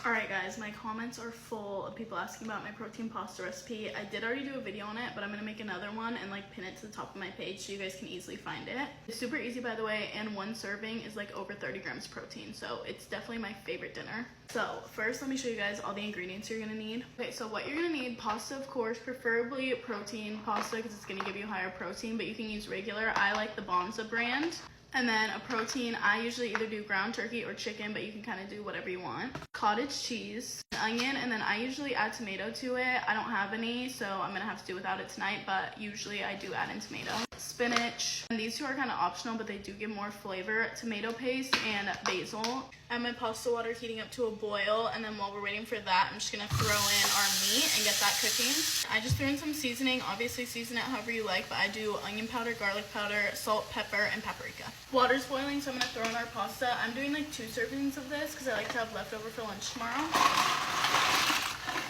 Alright guys, my comments are full of people asking about my protein pasta recipe. I did already do a video on it, but I'm going to make another one and like pin it to the top of my page so you guys can easily find it. It's super easy by the way, and one serving is like over 30 grams of protein, so it's definitely my favorite dinner. So first let me show you guys all the ingredients you're going to need. Okay, so what you're going to need: pasta of course, preferably protein pasta because it's going to give you higher protein, but you can use regular. I like the Bonza brand. And then a protein, I usually either do ground turkey or chicken, but you can kind of do whatever you want. Cottage cheese, onion, and then I usually add tomato to it. I don't have any, so I'm gonna have to do without it tonight, but usually I do add in tomato. Spinach, and these two are kind of optional, but they do give more flavor. Tomato paste and basil. I have my pasta water heating up to a boil, and then while we're waiting for that, I'm just gonna throw in our meat and get that cooking. I just threw in some seasoning. Obviously season it however you like, but I do onion powder, garlic powder, salt, pepper, and paprika. Water's boiling, so I'm gonna throw in our pasta. I'm doing like 2 servings of this because I like to have leftover for lunch tomorrow.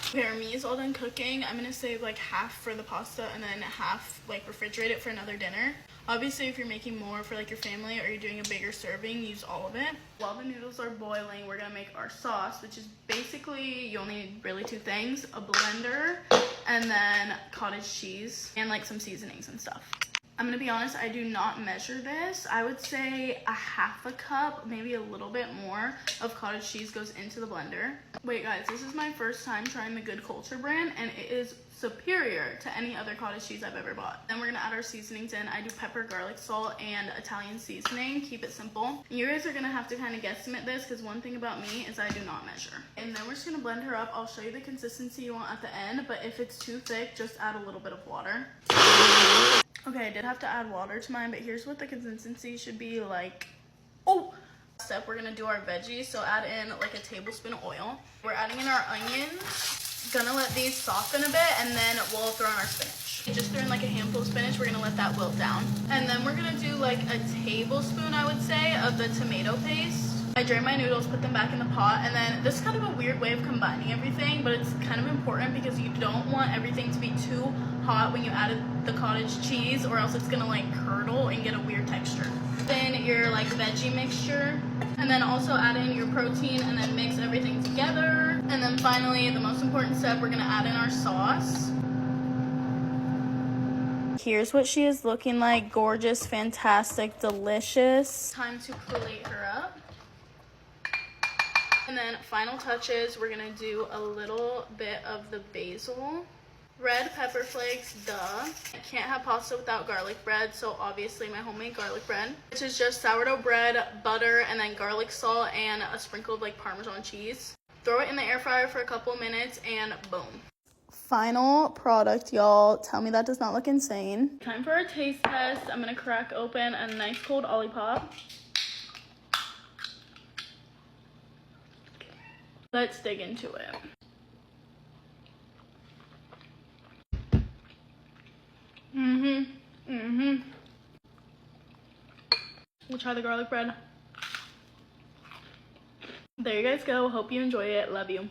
Okay, our meat is all done cooking. I'm gonna save like half for the pasta and then half like refrigerate it for another dinner. Obviously if you're making more for like your family or you're doing a bigger serving, use all of it. While the noodles are boiling, we're gonna make our sauce, which is basically, you only need really 2 things: a blender and then cottage cheese and like some seasonings and stuff. I'm gonna be honest, I do not measure this. I would say a half a cup, maybe a little bit more, of cottage cheese goes into the blender. Wait guys, this is my first time trying the Good Culture brand, and it is superior to any other cottage cheese I've ever bought. Then we're gonna add our seasonings in. I do pepper, garlic, salt, and Italian seasoning. Keep it simple. You guys are gonna have to kind of guesstimate this because one thing about me is I do not measure. And then we're just gonna blend her up. I'll show you the consistency you want at the end, but if it's too thick, just add a little bit of water. Okay, I did have to add water to mine, but here's what the consistency should be like. Oh! Step, we're gonna do our veggies, so add in like a tablespoon of oil. We're adding in our onions. Gonna let these soften a bit, and then we'll throw in our spinach. Just throw in like a handful of spinach. We're gonna let that wilt down. And then we're gonna do like a tablespoon, I would say, of the tomato paste. I drain my noodles, put them back in the pot, and then this is kind of a weird way of combining everything, but it's kind of important because you don't want everything to be too hot when you added the cottage cheese, or else it's gonna like curdle and get a weird texture. Then your like veggie mixture, and then also add in your protein and then mix everything together. And then finally, the most important step, we're gonna add in our sauce. Here's what she is looking like. Gorgeous, fantastic, delicious. Time to collate her up. And then final touches, we're gonna do a little bit of the basil. Red pepper flakes, duh. I can't have pasta without garlic bread, so obviously my homemade garlic bread, which is just sourdough bread, butter, and then garlic salt and a sprinkle of like Parmesan cheese. Throw it in the air fryer for a couple minutes and boom. Final product, y'all. Tell me that does not look insane. Time for a taste test. I'm gonna crack open a nice cold Olipop. Let's dig into it. We'll try the garlic bread. There you guys go. Hope you enjoy it. Love you.